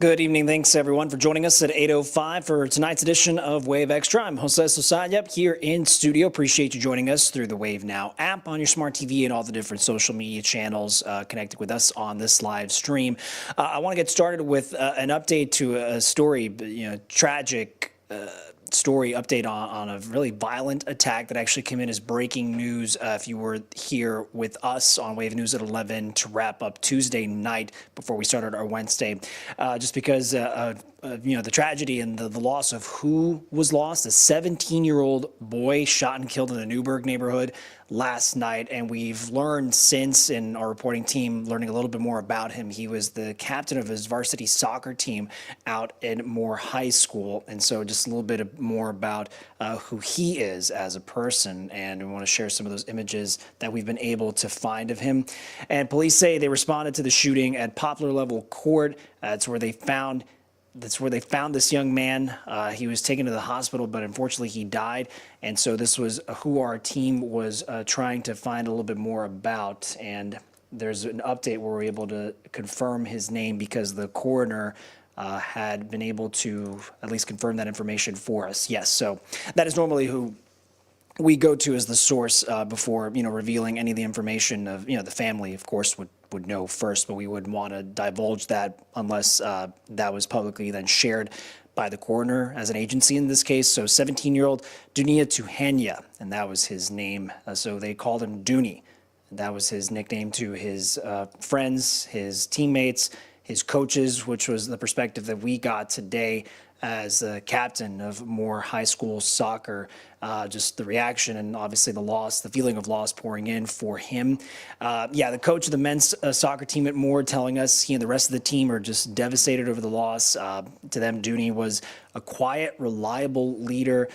Good evening. Thanks, everyone, for joining us at 8:05 for tonight's edition of Wave Extra. I'm Jose Sosayep here in studio. Appreciate you joining us through the Wave Now app on your smart TV and all the different social media channels connected with us on this live stream. I want to get started with an update to a story, tragic story update on a really violent attack that actually came in as breaking news if you were here with us on Wave News at 11 to wrap up Tuesday night before we started our Wednesday, just because the tragedy and the loss of who was lost, a 17-year-old boy shot and killed in the Newburgh neighborhood last night. And we've learned since, in our reporting team, learning a little bit more about him. He was the captain of his varsity soccer team out in Moore High School. And so just a little bit more about who he is as a person. And we want to share some of those images that we've been able to find of him. And police say they responded to the shooting at Poplar Level Court. That's where they found this young man. He was taken to the hospital, but unfortunately he died. And so this was who our team was trying to find a little bit more about. And there's an update where we're able to confirm his name because the coroner had been able to at least confirm that information for us. Yes, so that is normally who we go to as the source before, revealing any of the information of, the family, of course, would know first, but we wouldn't want to divulge that unless that was publicly then shared by the coroner as an agency in this case. So 17-year-old Dunia Tuhanya, and that was his name. So they called him Dooney. That was his nickname to his friends, his teammates, his coaches, which was the perspective that we got today as the captain of Moore High School soccer. Just the reaction and obviously the loss, the feeling of loss pouring in for him. The coach of the men's soccer team at Moore telling us he and the rest of the team are just devastated over the loss. To them, Dooney was a quiet, reliable leader.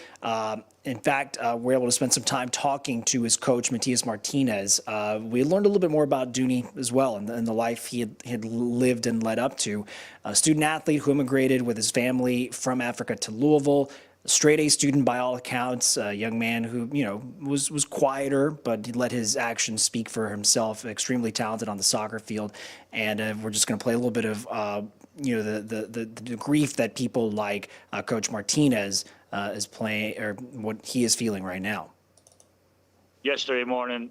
In fact, we're able to spend some time talking to his coach, Matias Martinez. We learned a little bit more about Dooney as well and the life he had lived and led up to. A student athlete who immigrated with his family from Africa to Louisville. A straight-A student by all accounts, a young man who, was quieter, but he let his actions speak for himself, extremely talented on the soccer field. And we're just going to play a little bit of, the grief that people like Coach Martinez is playing, or what he is feeling right now. Yesterday morning,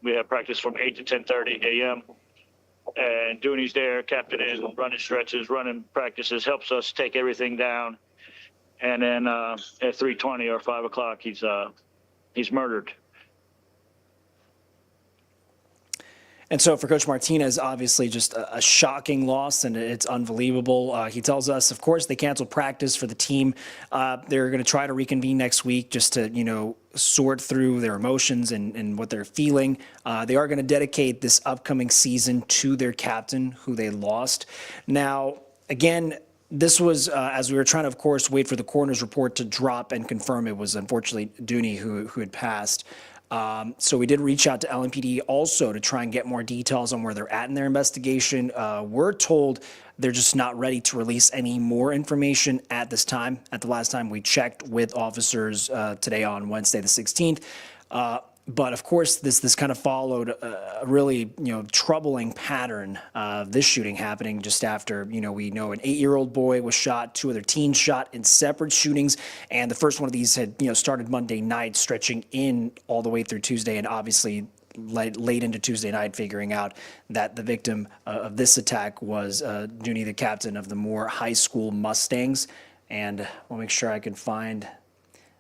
we had practice from 8 to 10:30 a.m. And Dooney's there, captain is running stretches, running practices, helps us take everything down. And then at 3:20 or 5 o'clock, he's murdered. And so for Coach Martinez, obviously just a shocking loss, and it's unbelievable. He tells us, of course, they canceled practice for the team. They're going to try to reconvene next week just to, sort through their emotions and what they're feeling. They are going to dedicate this upcoming season to their captain, who they lost. Now, again, this was, as we were trying to, of course, wait for the coroner's report to drop and confirm it was unfortunately Dooney who had passed. So we did reach out to LMPD also to try and get more details on where they're at in their investigation. We're told they're just not ready to release any more information at this time. At the last time we checked with officers today on Wednesday the 16th. But of course, this kind of followed a really, troubling pattern of this shooting happening just after, we know an 8-year-old boy was shot, 2 other teens shot in separate shootings. And the first one of these had, started Monday night, stretching in all the way through Tuesday, and obviously late into Tuesday night, figuring out that the victim of this attack was Dooney, the captain of the Moore High School Mustangs. And I'll make sure I can find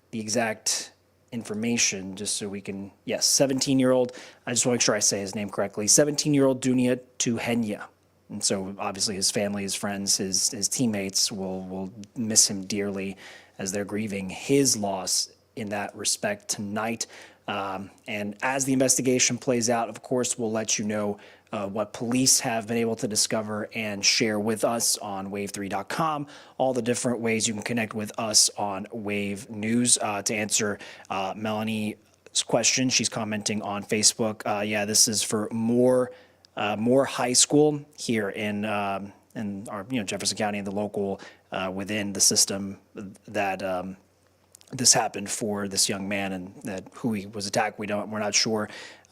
the exact information just so we can, yes, 17-year-old, I just want to make sure I say his name correctly, 17-year-old Dunia Tuhanya. And so obviously his family, his friends, his teammates will miss him dearly as they're grieving his loss in that respect tonight. And as the investigation plays out, of course, we'll let you know what police have been able to discover and share with us on wave3.com, all the different ways you can connect with us on Wave News. To answer Melanie's question, she's commenting on Facebook. This is for Moore High School here in our Jefferson County and the local within the system that this happened for this young man, and that who he was attacked, we're not sure.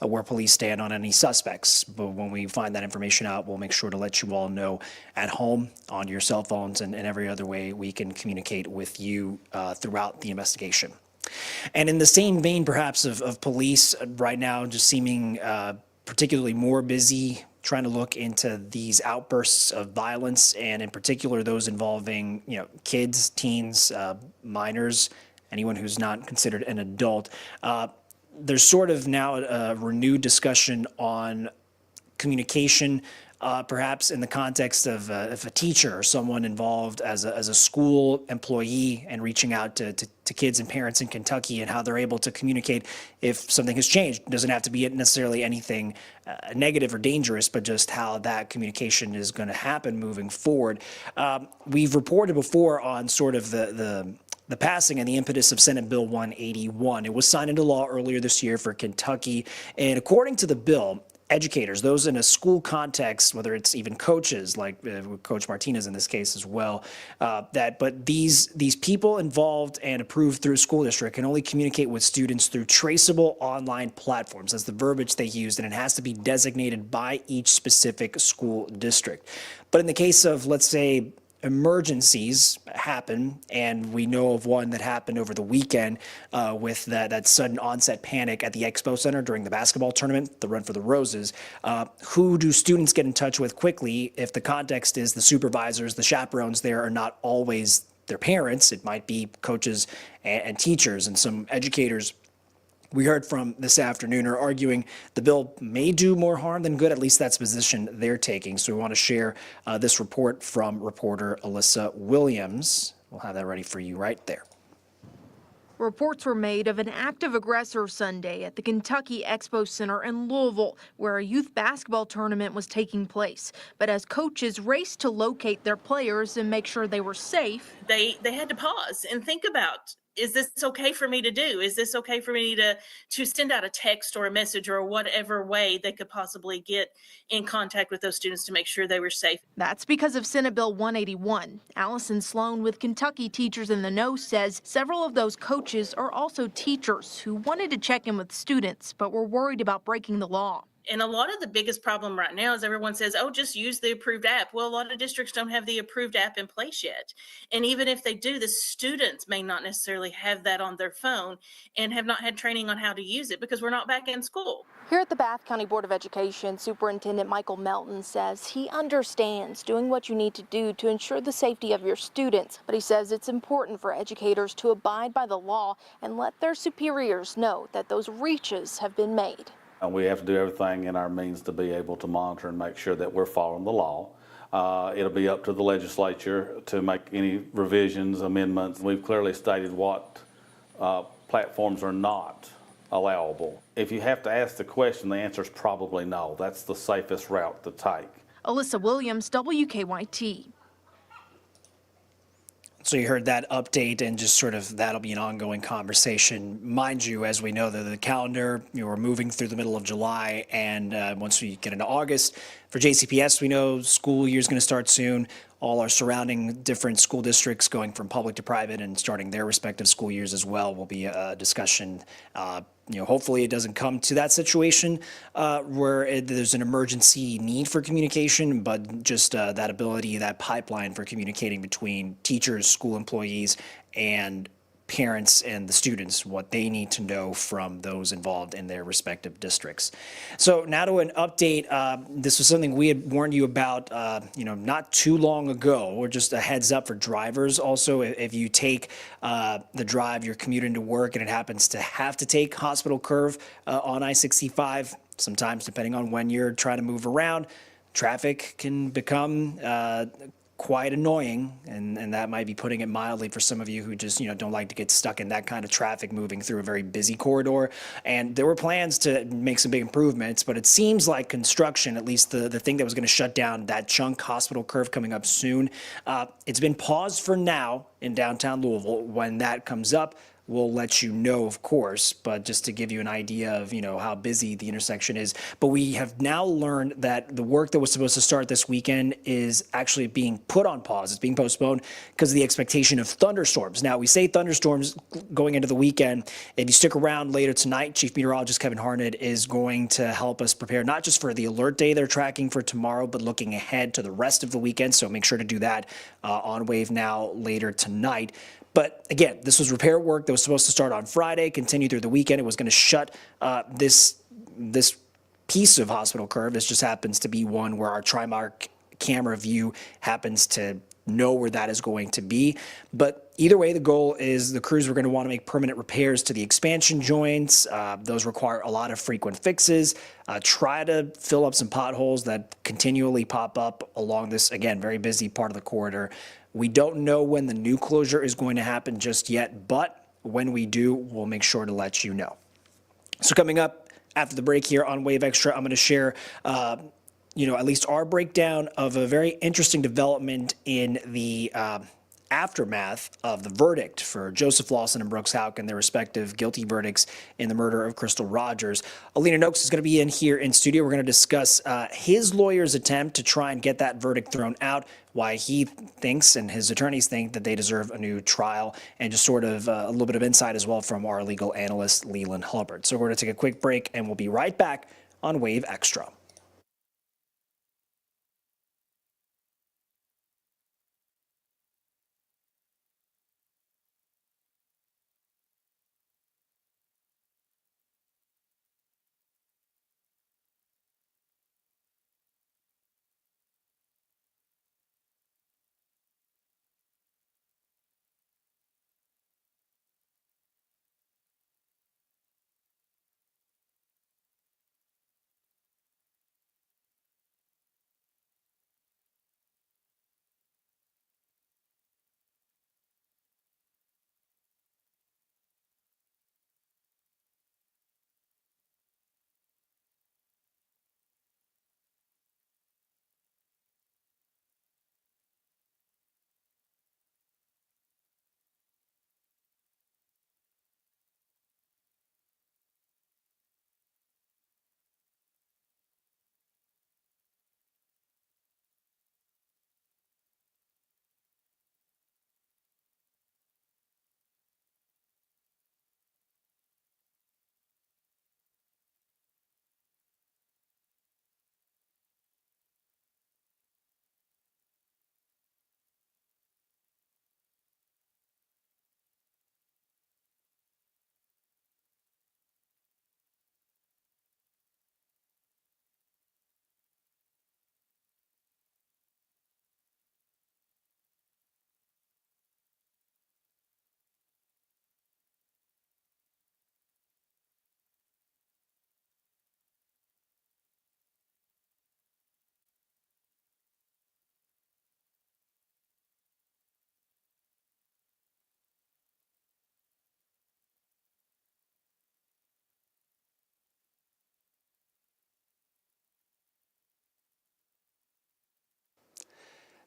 where police stand on any suspects. But when we find that information out, we'll make sure to let you all know at home, on your cell phones, and every other way we can communicate with you throughout the investigation. And in the same vein, perhaps, of police right now just seeming particularly more busy trying to look into these outbursts of violence, and in particular those involving, kids, teens, minors, anyone who's not considered an adult. There's sort of now a renewed discussion on communication, perhaps in the context of if a teacher or someone involved as a school employee and reaching out to kids and parents in Kentucky, and how they're able to communicate if something has changed. It doesn't have to be necessarily anything negative or dangerous, but just how that communication is going to happen moving forward. We've reported before on sort of the passing and the impetus of Senate Bill 181. It was signed into law earlier this year for Kentucky, and according to the bill, educators, those in a school context, whether it's even coaches, like Coach Martinez in this case as well, but these people involved and approved through a school district can only communicate with students through traceable online platforms. That's the verbiage they used, and it has to be designated by each specific school district. But in the case of, let's say, emergencies happen, and we know of one that happened over the weekend with that sudden onset panic at the Expo Center during the basketball tournament, the Run for the Roses. Who do students get in touch with quickly if the context is the supervisors, the chaperones there are not always their parents? It might be coaches and teachers, and some educators we heard from this afternoon are arguing the bill may do more harm than good. At least that's the position they're taking. So we want to share this report from reporter Alyssa Williams. We'll have that ready for you right there. Reports were made of an active aggressor Sunday at the Kentucky Expo Center in Louisville, where a youth basketball tournament was taking place. But as coaches raced to locate their players and make sure they were safe, they had to pause and think about, is this okay for me to do? Is this okay for me to send out a text or a message or whatever way they could possibly get in contact with those students to make sure they were safe? That's because of Senate Bill 181. Allison Sloan with Kentucky Teachers in the Know says several of those coaches are also teachers who wanted to check in with students but were worried about breaking the law. And a lot of the biggest problem right now is everyone says, oh, just use the approved app. Well, a lot of districts don't have the approved app in place yet. And even if they do, the students may not necessarily have that on their phone and have not had training on how to use it because we're not back in school. Here at the Bath County Board of Education, Superintendent Michael Melton says he understands doing what you need to do to ensure the safety of your students, but he says it's important for educators to abide by the law and let their superiors know that those reaches have been made. We have to do everything in our means to be able to monitor and make sure that we're following the law. It'll be up to the legislature to make any revisions, amendments. We've clearly stated what platforms are not allowable. If you have to ask the question, the answer is probably no. That's the safest route to take. Alyssa Williams, WKYT. So you heard that update, and just sort of that'll be an ongoing conversation. Mind you, as we know, the calendar, we're moving through the middle of July, and once we get into August, for JCPS, we know school year is going to start soon. All our surrounding different school districts going from public to private and starting their respective school years as well will be a discussion. Hopefully it doesn't come to that situation where there's an emergency need for communication, but just that ability, that pipeline for communicating between teachers, school employees, and parents and the students, what they need to know from those involved in their respective districts. So now to an update. This was something we had warned you about, not too long ago, or just a heads up for drivers. Also, if you take the drive, you're commuting to work, and it happens to have to take Hospital Curve on I-65, sometimes depending on when you're trying to move around, traffic can become quite annoying, and that might be putting it mildly for some of you who just don't like to get stuck in that kind of traffic moving through a very busy corridor. And there were plans to make some big improvements, but it seems like construction, at least the thing that was going to shut down that chunk, Hospital Curve, coming up soon, it's been paused for now in downtown Louisville. When that comes up, we'll let you know, of course, but just to give you an idea of, how busy the intersection is. But we have now learned that the work that was supposed to start this weekend is actually being put on pause. It's being postponed because of the expectation of thunderstorms. Now, we say thunderstorms going into the weekend. If you stick around later tonight, Chief Meteorologist Kevin Harned is going to help us prepare not just for the alert day they're tracking for tomorrow, but looking ahead to the rest of the weekend. So make sure to do that on Wave Now later tonight. But again, this was repair work that was supposed to start on Friday, continue through the weekend. It was going to shut this piece of Hospital Curve. This just happens to be one where our Trimark camera view happens to know where that is going to be. But either way, the goal is the crews were going to want to make permanent repairs to the expansion joints. Those require a lot of frequent fixes. Try to fill up some potholes that continually pop up along this, again, very busy part of the corridor. We don't know when the new closure is going to happen just yet, but when we do, we'll make sure to let you know. So coming up after the break here on Wave Extra, I'm going to share, at least our breakdown of a very interesting development in the aftermath of the verdict for Joseph Lawson and Brooks Houck and their respective guilty verdicts in the murder of Crystal Rogers. Alena Noakes is going to be in here in studio. We're going to discuss his lawyer's attempt to try and get that verdict thrown out, why he thinks and his attorneys think that they deserve a new trial, and just sort of a little bit of insight as well from our legal analyst, Leland Hubbard. So we're going to take a quick break, and we'll be right back on Wave Extra.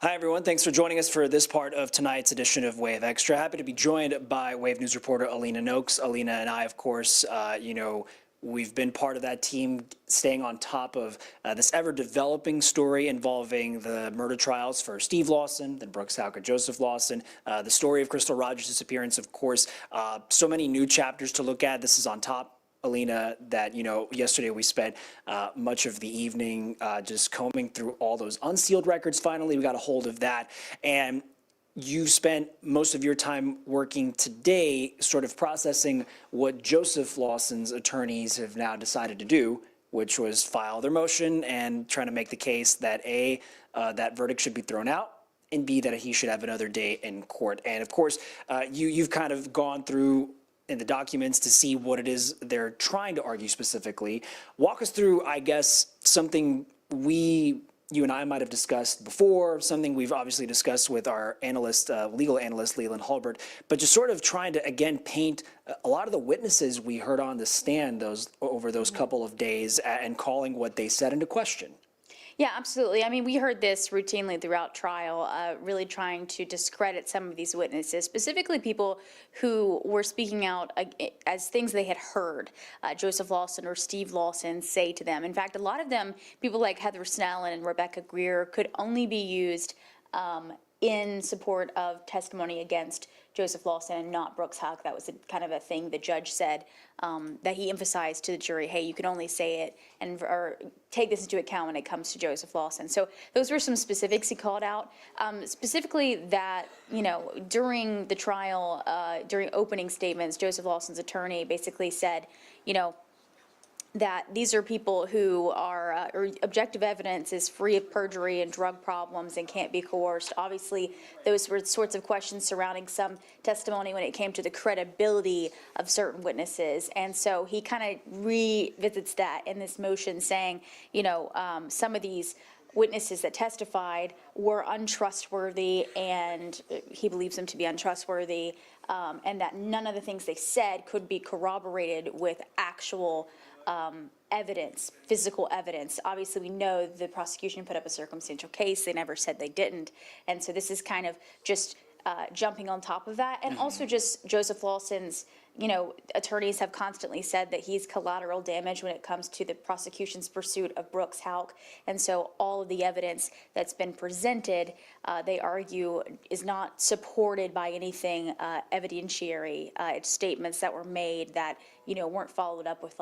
Hi, everyone. Thanks for joining us for this part of tonight's edition of Wave Extra. Happy to be joined by Wave News reporter Alena Noakes. Alena and I, of course, we've been part of that team staying on top of this ever-developing story involving the murder trials for Steve Lawson, then Brooks Houck and Joseph Lawson, the story of Crystal Rogers' disappearance, of course. So many new chapters to look at. This is on top, Alena, that, yesterday we spent much of the evening just combing through all those unsealed records. Finally, we got a hold of that. And you spent most of your time working today sort of processing what Joseph Lawson's attorneys have now decided to do, which was file their motion and trying to make the case that A, that verdict should be thrown out, and B, that he should have another day in court. And of course, you've kind of gone through in the documents to see what it is they're trying to argue specifically. Walk us through, I guess, something you and I might have discussed before, something we've obviously discussed with our analyst, legal analyst, Leland Hubbard, but just sort of trying to, again, paint a lot of the witnesses we heard on the stand over those couple of days and calling what they said into question. Yeah, absolutely. I mean, we heard this routinely throughout trial, really trying to discredit some of these witnesses, specifically people who were speaking out as things they had heard Joseph Lawson or Steve Lawson say to them. In fact, a lot of them, people like Heather Snellen and Rebecca Greer, could only be used in support of testimony against Joseph Lawson and not Brooks Huck. That was kind of a thing the judge said, that he emphasized to the jury, hey, you can only say it and or take this into account when it comes to Joseph Lawson. So those were some specifics he called out. Specifically that, during the trial, during opening statements, Joseph Lawson's attorney basically said, that these are people who are, or objective evidence is free of perjury and drug problems and can't be coerced. Obviously, those were sorts of questions surrounding some testimony when it came to the credibility of certain witnesses. And so he kind of revisits that in this motion saying, some of these witnesses that testified were untrustworthy, and he believes them to be untrustworthy, and that none of the things they said could be corroborated with actual evidence, physical evidence. Obviously, we know the prosecution put up a circumstantial case. They never said they didn't. And so this is kind of just jumping on top of that. And also just Joseph Lawson's, attorneys have constantly said that he's collateral damage when it comes to the prosecution's pursuit of Brooks Houck. And so all of the evidence that's been presented, they argue, is not supported by anything evidentiary. It's statements that were made that, weren't followed up with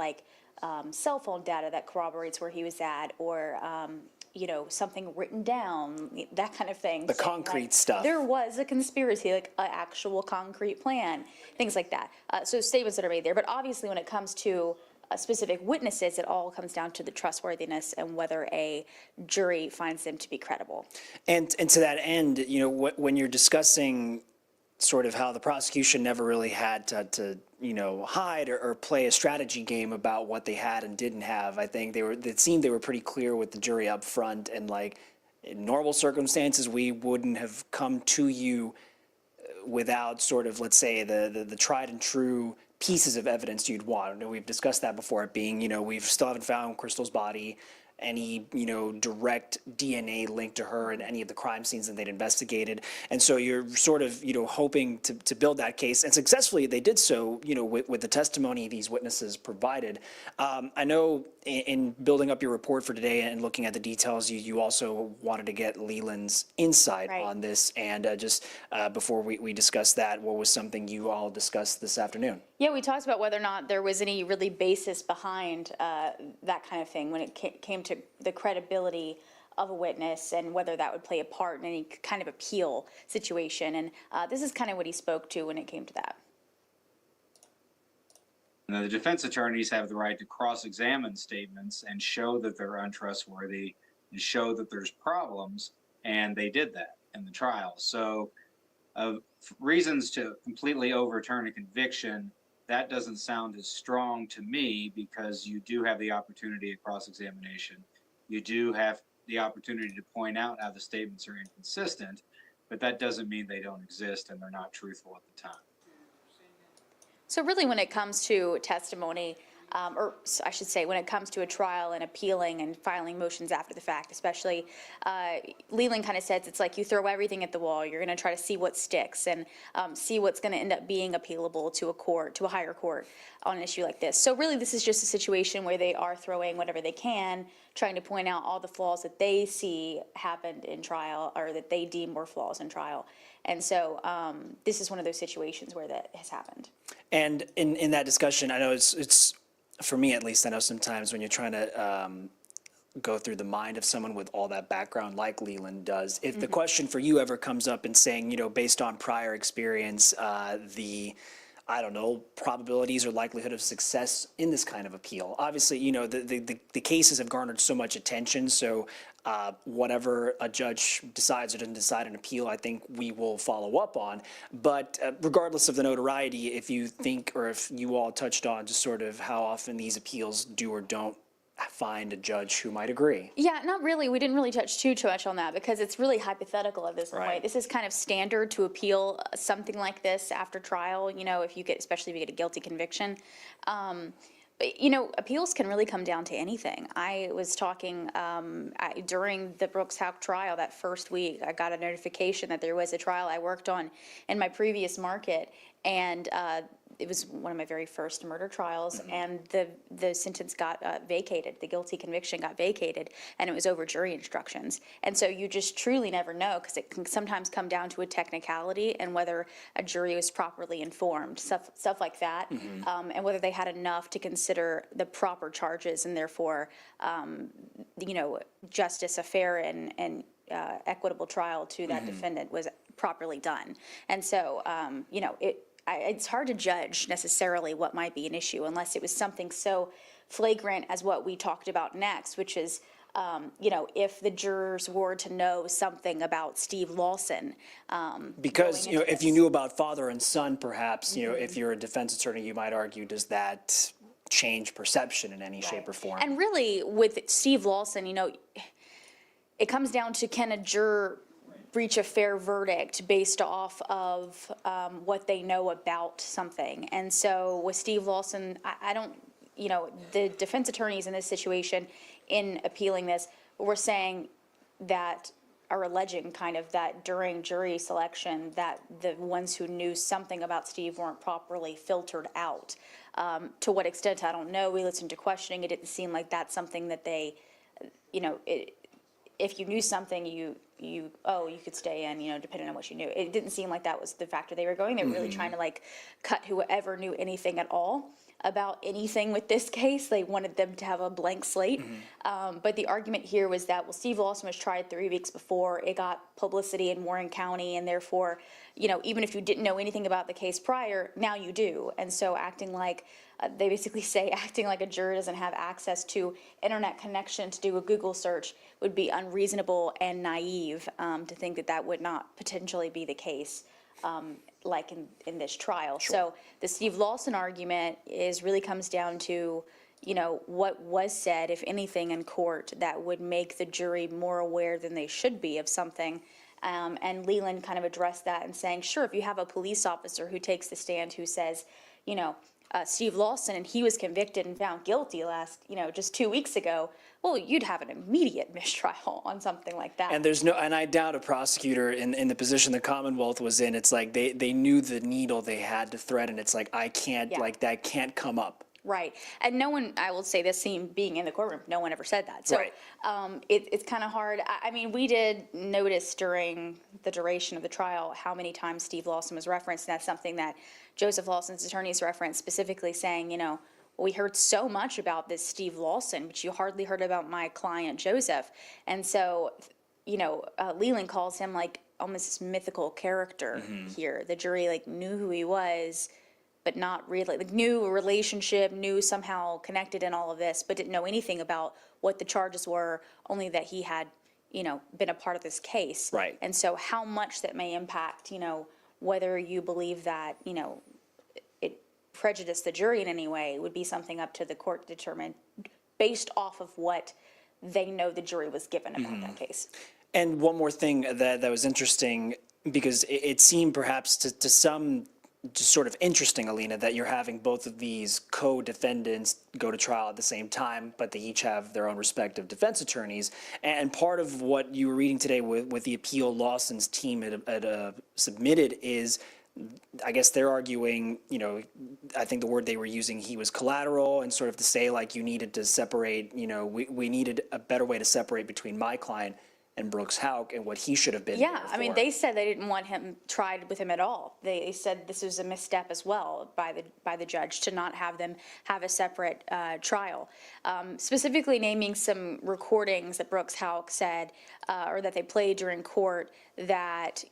cell phone data that corroborates where he was at, or something written down, that kind of thing. The concrete stuff. There was a conspiracy, an actual concrete plan, things like that. So statements that are made there. But obviously, when it comes to specific witnesses, it all comes down to the trustworthiness and whether a jury finds them to be credible. And to that end, when you're discussing sort of how the prosecution never really had to hide or play a strategy game about what they had and didn't have, I think it seemed they were pretty clear with the jury up front, and in normal circumstances, we wouldn't have come to you without sort of, let's say, the tried and true pieces of evidence you'd want. And we've discussed that before, it being, we still haven't found Crystal's body, any, direct DNA linked to her in any of the crime scenes that they'd investigated. And so you're sort of, hoping to build that case. And successfully they did so, with the testimony these witnesses provided. I know in building up your report for today and looking at the details, you also wanted to get Leland's insight on this. And just before we discuss that, what was something you all discussed this afternoon? Yeah, we talked about whether or not there was any really basis behind that kind of thing when it came to the credibility of a witness and whether that would play a part in any kind of appeal situation. And this is kind of what he spoke to when it came to that. Now, the defense attorneys have the right to cross-examine statements and show that they're untrustworthy and show that there's problems, and they did that in the trial. So reasons to completely overturn a conviction, that doesn't sound as strong to me, because you do have the opportunity at cross-examination. You do have the opportunity to point out how the statements are inconsistent, but that doesn't mean they don't exist and they're not truthful at the time. So really, when it comes to testimony, or I should say, when it comes to a trial and appealing and filing motions after the fact, especially, Leland kind of says it's like you throw everything at the wall. You're going to try to see what sticks and see what's going to end up being appealable to a court, to a higher court on an issue like this. So really, this is just a situation where they are throwing whatever they can, trying to point out all the flaws that they see happened in trial, or that they deem were flaws in trial. And so this is one of those situations where that has happened. And in that discussion, I know it's for me at least, I know sometimes when you're trying to go through the mind of someone with all that background like Leland does, if the question for you ever comes up and saying, based on prior experience, I don't know, probabilities or likelihood of success in this kind of appeal. Obviously, the cases have garnered so much attention, so whatever a judge decides or doesn't decide an appeal, I think we will follow up on. But regardless of the notoriety, if you think, or if you all touched on just sort of how often these appeals do or don't find a judge who might agree. Yeah, not really. We didn't really touch too much on that because it's really hypothetical at this point. Right. This is kind of standard to appeal something like this after trial, if you get, especially if you get a guilty conviction. Appeals can really come down to anything. I was talking during the Brooks Houck trial that first week. I got a notification that there was a trial I worked on in my previous market, and it was one of my very first murder trials, and the sentence got vacated. The guilty conviction got vacated, and it was over jury instructions. And so you just truly never know, because it can sometimes come down to a technicality and whether a jury was properly informed, stuff like that, and whether they had enough to consider the proper charges, and therefore, justice, a fair and equitable trial to that defendant was properly done. And so, it's hard to judge necessarily what might be an issue unless it was something so flagrant as what we talked about next, which is, if the jurors were to know something about Steve Lawson. Because, if you knew about father and son, perhaps, if you're a defense attorney, you might argue, does that change perception in any shape or form? And really, with Steve Lawson, it comes down to, can a juror reach a fair verdict based off of what they know about something? And so with Steve Lawson, I don't, the defense attorneys in this situation, in appealing this, were saying that, are alleging kind of that during jury selection that the ones who knew something about Steve weren't properly filtered out. To what extent, I don't know. We listened to questioning. It didn't seem like that's something that they, if you knew something, you could stay in, depending on what you knew. It didn't seem like that was the factor they were going. They were really trying to cut whoever knew anything at all about anything with this case. They wanted them to have a blank slate. But the argument here was that, Steve Lawson was tried 3 weeks before. It got publicity in Warren County, and therefore, even if you didn't know anything about the case prior, now you do. And so acting like, they basically say acting like a juror doesn't have access to internet connection to do a Google search would be unreasonable and naive to think that that would not potentially be the case. Like in this trial. Sure. So the Steve Lawson argument really comes down to, what was said, if anything, in court that would make the jury more aware than they should be of something. And Leland kind of addressed that and saying, sure, if you have a police officer who takes the stand who says, Steve Lawson, and he was convicted and found guilty just 2 weeks ago, well, you'd have an immediate mistrial on something like that. And I doubt a prosecutor in the position the Commonwealth was in. It's like they knew the needle they had to thread, and it's like, I can't, that can't come up. Right. And no one, I will say this, being in the courtroom, no one ever said that. So right. It's kind of hard. I mean, we did notice during the duration of the trial how many times Steve Lawson was referenced, and that's something that Joseph Lawson's attorneys referenced, specifically saying, we heard so much about this Steve Lawson, but you hardly heard about my client, Joseph. And so, Leland calls him almost this mythical character here. The jury knew who he was, but not really, knew a relationship, knew somehow connected in all of this, but didn't know anything about what the charges were, only that he had, been a part of this case. Right. And so how much that may impact, whether you believe that, it prejudiced the jury in any way would be something up to the court to determine based off of what they know the jury was given about that case. And one more thing that was interesting, because it seemed perhaps to some just sort of interesting, Alena, that you're having both of these co-defendants go to trial at the same time, but they each have their own respective defense attorneys. And part of what you were reading today with the appeal Lawson's team had submitted is, I guess they're arguing, I think the word they were using, he was collateral, and sort of to say you needed to separate, we needed a better way to separate between my client and Brooks Houck and what he should have been. Yeah, I mean, they said they didn't want him tried with him at all. They said this was a misstep as well by the judge to not have them have a separate trial. Specifically naming some recordings that Brooks Houck said, or that they played during court, that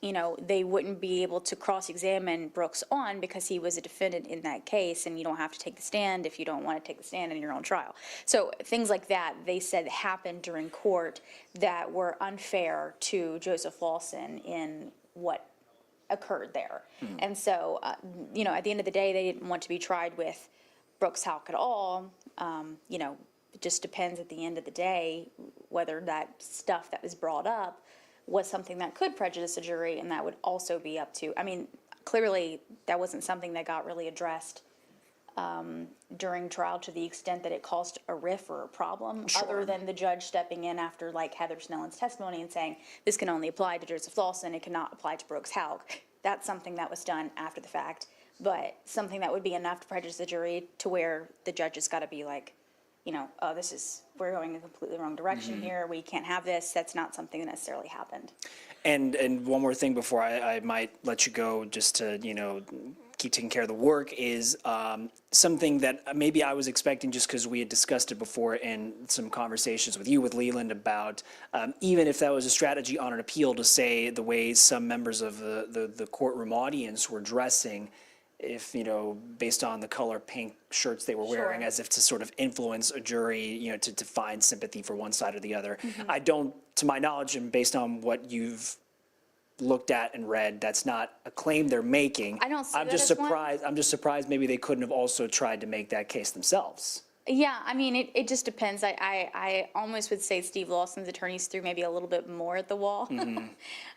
they wouldn't be able to cross-examine Brooks on because he was a defendant in that case, and you don't have to take the stand if you don't want to take the stand in your own trial. So things like that they said happened during court that were unfair to Joseph Lawson in what occurred there. And so, at the end of the day, they didn't want to be tried with Brooks Houck at all. It just depends at the end of the day whether that stuff that was brought up was something that could prejudice a jury, and that would also be up to, clearly that wasn't something that got really addressed during trial to the extent that it caused a riff or a problem, other than the judge stepping in after like Heather Snellen's testimony and saying, this can only apply to Joseph Lawson, it cannot apply to Brooks Houck. That's something that was done after the fact, but something that would be enough to prejudice the jury to where the judge has got to be like, you know, oh, we're going in a completely wrong direction here, we can't have this. That's not something that necessarily happened. And one more thing before I might let you go, just to, you know, keep taking care of the work, is something that maybe I was expecting just because we had discussed it before in some conversations with you, with Leland, about even if that was a strategy on an appeal to say the way some members of the courtroom audience were dressing, if, you know, based on the color pink shirts they were wearing, Sure. as if to sort of influence a jury, you know, to find sympathy for one side or the other. I don't, to my knowledge, and based on what you've looked at and read, that's not a claim they're making. I don't see I'm that just as one. surprised. I'm just surprised maybe they couldn't have also tried to make that case themselves. Yeah, I mean, it just depends. I almost would say Steve Lawson's attorneys threw maybe a little bit more at the wall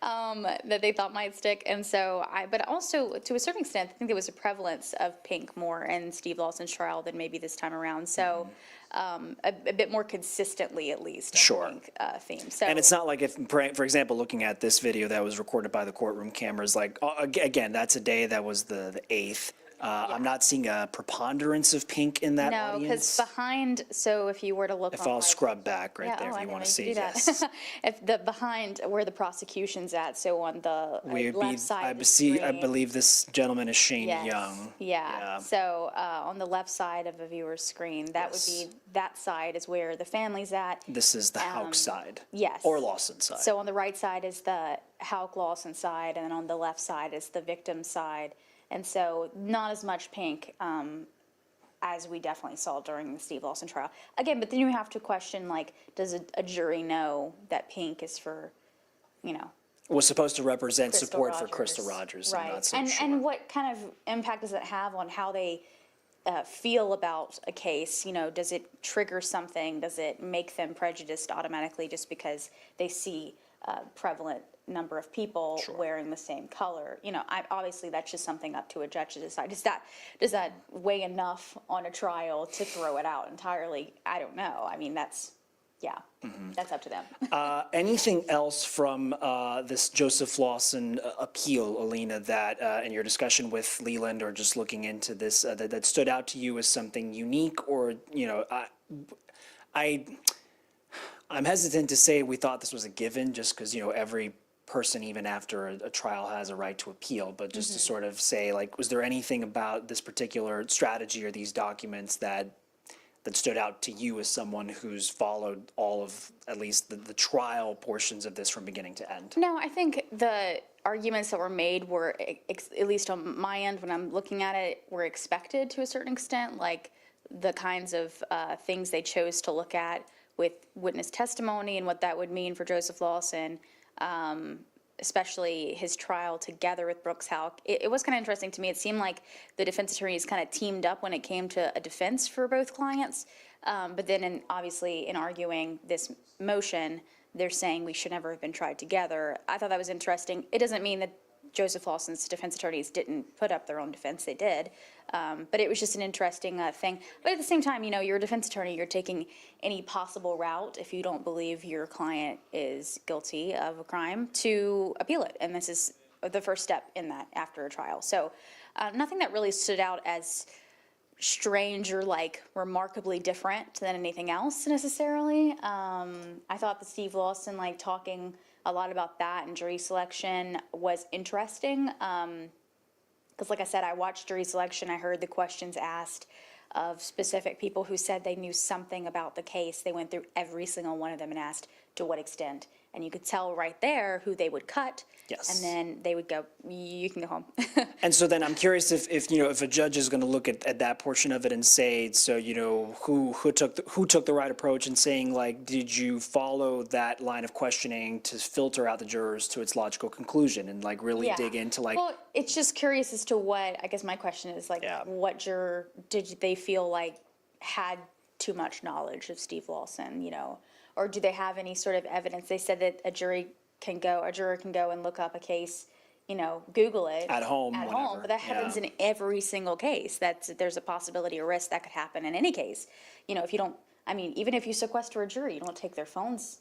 that they thought might stick. And so but also to a certain extent, I think there was a prevalence of pink more in Steve Lawson's trial than maybe this time around. So a bit more consistently, at least, Sure. on the pink theme. So, And it's not like if, for example, looking at this video that was recorded by the courtroom cameras, like, again, that's a day that was the 8th. I'm not seeing a preponderance of pink in that no, because audience. behind, so if you were to look If on I'll like, scrub back right yeah, there oh, if I you didn't want know to you see, could do yes. that. If the behind where the prosecution's at, so on the left side of the I screen. believe this gentleman is Shane Yes, Young. yeah. So on the left side of a viewer's screen, that would be, that side is where the family's at. This is the Houck side. Yes. Or Lawson side. So on the right side is the Houck Lawson side, and then on the left side is the victim side. And so not as much pink as we definitely saw during the Steve Lawson trial. Again, but then you have to question, like, does a jury know that pink is for, you know, Was supposed to represent Crystal support for Rogers. Crystal Rogers. Right. I'm not so and sure. and what kind of impact does it have on how they feel about a case? You know, does it trigger something? Does it make them prejudiced automatically just because they see a prevalent number of people wearing the same color? You know, obviously that's just something up to a judge to decide. Does that weigh enough on a trial to throw it out entirely? I don't know. I mean, that's up to them. Anything else from this Joseph Lawson appeal, Alena, that in your discussion with Leland or just looking into this, that stood out to you as something unique, or, you know, I'm hesitant to say we thought this was a given just because, you know, every person, even after a trial, has a right to appeal, but just to sort of say, like, was there anything about this particular strategy or these documents that stood out to you as someone who's followed all of, at least the trial portions of this from beginning to end? No, I think the arguments that were made were, at least on my end when I'm looking at it, were expected to a certain extent, like the kinds of things they chose to look at with witness testimony and what that would mean for Joseph Lawson, especially his trial together with Brooks Houck. It was kind of interesting to me. It seemed like the defense attorneys kind of teamed up when it came to a defense for both clients. But then obviously in arguing this motion, they're saying we should never have been tried together. I thought that was interesting. It doesn't mean that Joseph Lawson's defense attorneys didn't put up their own defense. They did. But it was just an interesting thing. But at the same time, you know, you're a defense attorney. You're taking any possible route if you don't believe your client is guilty of a crime to appeal it. And this is the first step in that after a trial. So nothing that really stood out as strange or like remarkably different than anything else necessarily. I thought the Steve Lawson, like, talking a lot about that and jury selection was interesting. Because like I said, I watched jury selection. I heard the questions asked of specific people who said they knew something about the case. They went through every single one of them and asked to what extent. And you could tell right there who they would cut. Yes. And then they would go, you can go home. And so then I'm curious if you know, if a judge is going to look at that portion of it and say, so, you know, who took the right approach in saying, like, did you follow that line of questioning to filter out the jurors to its logical conclusion and, like, really dig into, like. Well, it's just curious as to what, I guess my question is, like, what juror did they feel like had too much knowledge of Steve Lawson, you know? Or do they have any sort of evidence? They said that a juror can go and look up a case Google it. At home, At whatever, home, but that happens yeah. in every single case. There's a possibility or risk that could happen in any case. If you don't, even if you sequester a jury, you don't take their phones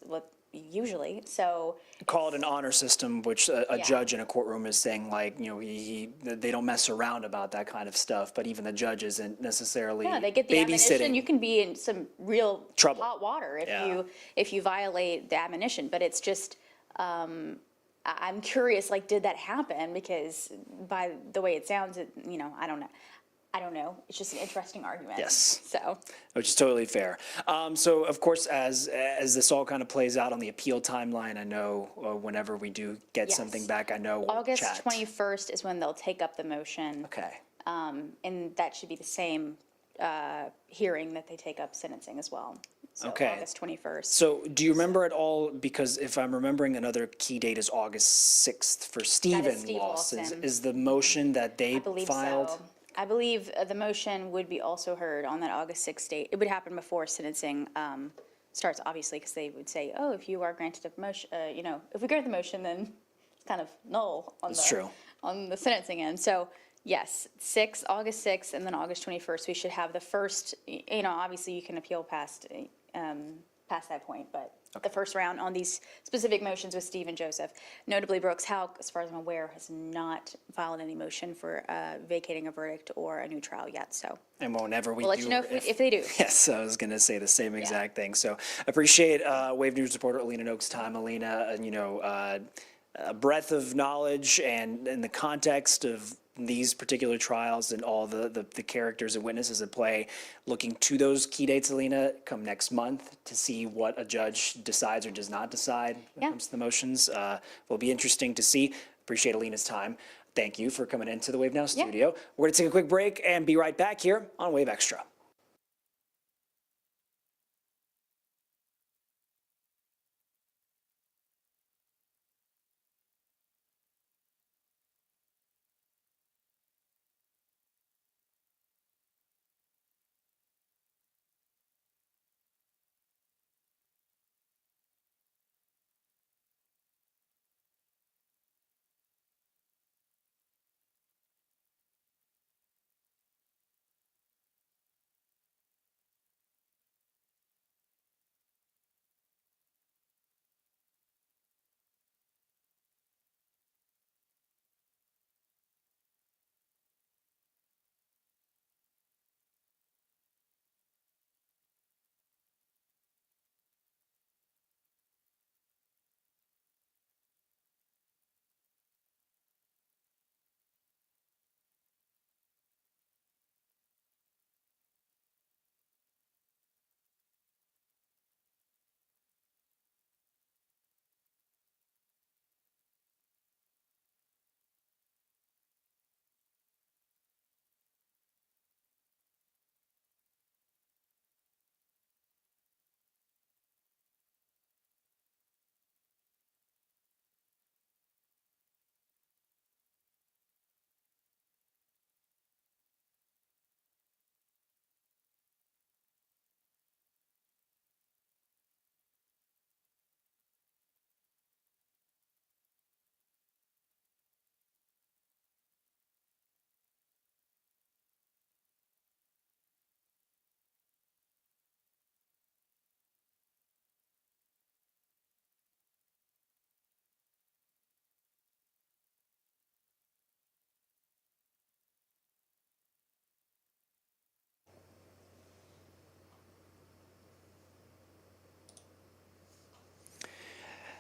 usually, so. Call it an honor system, which a Yeah. judge in a courtroom is saying, like, they don't mess around about that kind of stuff, but even the judge isn't necessarily Yeah, they get the admonition. babysitting. You can be in some real Trouble. hot water Yeah. if you violate the admonition. But it's just, I'm curious, like, did that happen? Because by the way it sounds, I don't know. I don't know. It's just an interesting argument. Yes. So. Which is totally fair. So, of course, as this all kind of plays out on the appeal timeline, I know whenever we do get Yes. something back, I know we'll August chat. 21st is when they'll take up the motion. Okay. And that should be the same hearing that they take up sentencing as well. So Okay. August 21st. So, do you remember at all, because if I'm remembering, another key date is August 6th for Stephen Steve Lawson. Lawson. Is the motion that they I believe filed? so. I believe the motion would be also heard on that August 6th date. It would happen before sentencing starts, obviously, because they would say, oh, if you are granted a motion, if we grant the motion, then it's kind of null on That's true. on the sentencing end. So, yes, August 6th, and then August 21st, we should have the first, obviously you can appeal past that point, but the first round on these specific motions with Steve and Joseph. Notably, Brooks Houck, as far as I'm aware, has not filed any motion for vacating a verdict or a new trial yet, so. And whenever we do. We'll let you know if they do. Yes, I was going to say the same exact thing. So appreciate Wave News reporter Alena Noakes' time. Alena, a breadth of knowledge and in the context of these particular trials and all the characters and witnesses at play, looking to those key dates, Alena, come next month to see what a judge decides or does not decide when Yeah. it comes to the motions. Will be interesting to see. Appreciate Alena's time. Thank you for coming into the Wave Now studio. We're going to take a quick break and be right back here on Wave Extra.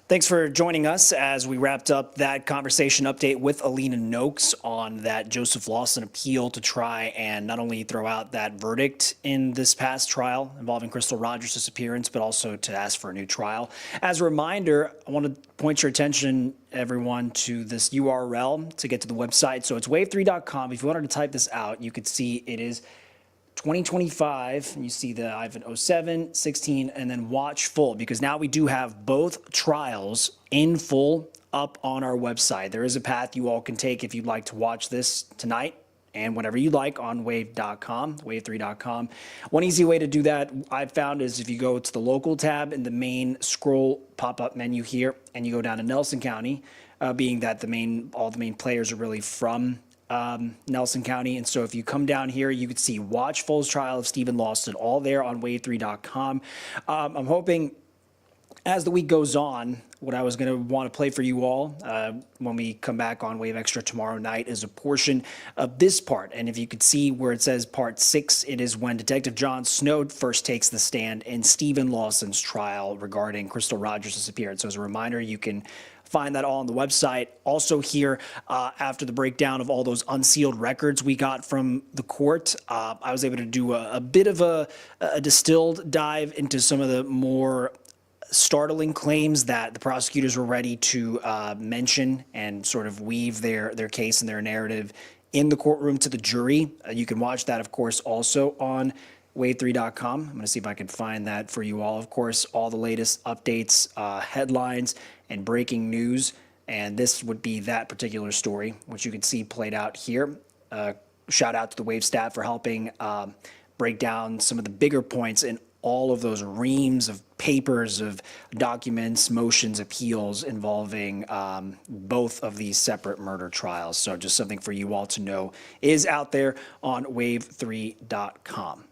Thanks for joining us as we wrapped up that conversation update with Alena Noakes on that Joseph Lawson appeal to try and not only throw out that verdict in this past trial involving Crystal Rogers' disappearance, but also to ask for a new trial. As a reminder, I want to point your attention, everyone, to this URL to get to the website. So it's wave3.com. If you wanted to type this out, you could see it is 2025, and you see the Ivan 07, 16, and then watch full, because now we do have both trials in full up on our website. There is a path you all can take if you'd like to watch this tonight and whenever you like on wave.com, wave3.com. One easy way to do that I've found is if you go to the local tab in the main scroll pop-up menu here, and you go down to Nelson County, being that all the main players are really from Nelson County. And so if you come down here, you could see Watch Full's trial of Stephen Lawson, all there on wave3.com. I'm hoping as the week goes on, what I was going to want to play for you all when we come back on Wave Extra tomorrow night is a portion of this part. And if you could see where it says part 6, it is when Detective John Snow first takes the stand in Stephen Lawson's trial regarding Crystal Rogers' disappearance. So as a reminder, you can find that all on the website. Also here, after the breakdown of all those unsealed records we got from the court, I was able to do a bit of a distilled dive into some of the more startling claims that the prosecutors were ready to mention and sort of weave their case and their narrative in the courtroom to the jury. You can watch that, of course, also on wave3.com. I'm going to see if I can find that for you all. Of course, all the latest updates, headlines, and breaking news. And this would be that particular story, which you can see played out here. Shout out to the Wave staff for helping break down some of the bigger points in all of those reams of papers, of documents, motions, appeals involving both of these separate murder trials. So just something for you all to know is out there on wave3.com.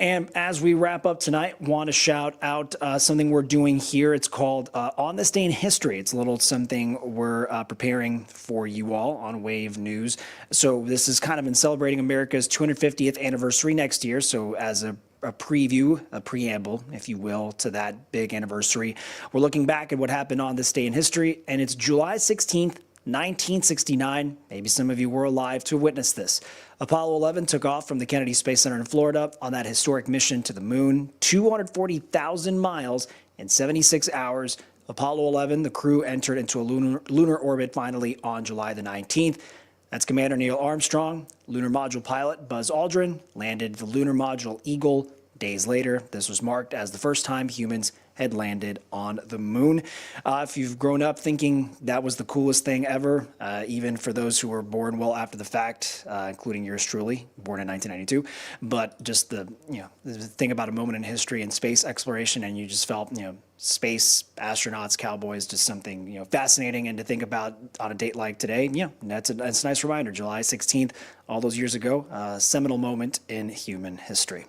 And as we wrap up tonight, want to shout out something we're doing here. It's called On This Day in History. It's a little something we're preparing for you all on Wave News. So this is kind of in celebrating America's 250th anniversary next year. So as a preview, a preamble, if you will, to that big anniversary, we're looking back at what happened on this day in history. And it's July 16th, 1969. Maybe some of you were alive to witness this. Apollo 11 took off from the Kennedy Space Center in Florida on that historic mission to the moon, 240,000 miles in 76 hours. Apollo 11, the crew entered into a lunar orbit finally on July the 19th. That's Commander Neil Armstrong. Lunar Module pilot Buzz Aldrin landed the lunar module Eagle. Days later, this was marked as the first time humans had landed on the moon. If you've grown up thinking that was the coolest thing ever, even for those who were born well after the fact, including yours truly, born in 1992, but just the thing about a moment in history and space exploration, and you just felt, space, astronauts, cowboys, just something, fascinating and to think about on a date like today. Yeah, that's a nice reminder. July 16th, all those years ago, a seminal moment in human history.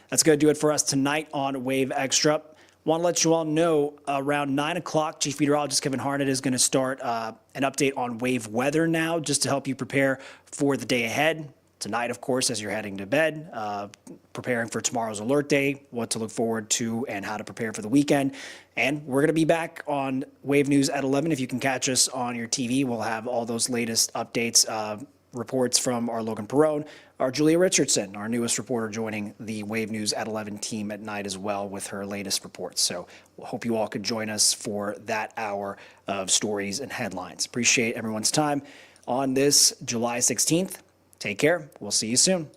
That's going to do it for us tonight on Wave Extra. Want to let you all know around 9 o'clock, Chief Meteorologist Kevin Harnett is going to start an update on wave weather now, just to help you prepare for the day ahead. Tonight, of course, as you're heading to bed, preparing for tomorrow's alert day, what to look forward to, and how to prepare for the weekend. And we're going to be back on Wave News at 11. If you can catch us on your TV, we'll have all those latest updates, reports from our Logan Perone, our Julia Richardson, our newest reporter, joining the Wave News at 11 team at night as well with her latest reports. So we'll hope you all could join us for that hour of stories and headlines. Appreciate everyone's time on this July 16th. Take care. We'll see you soon.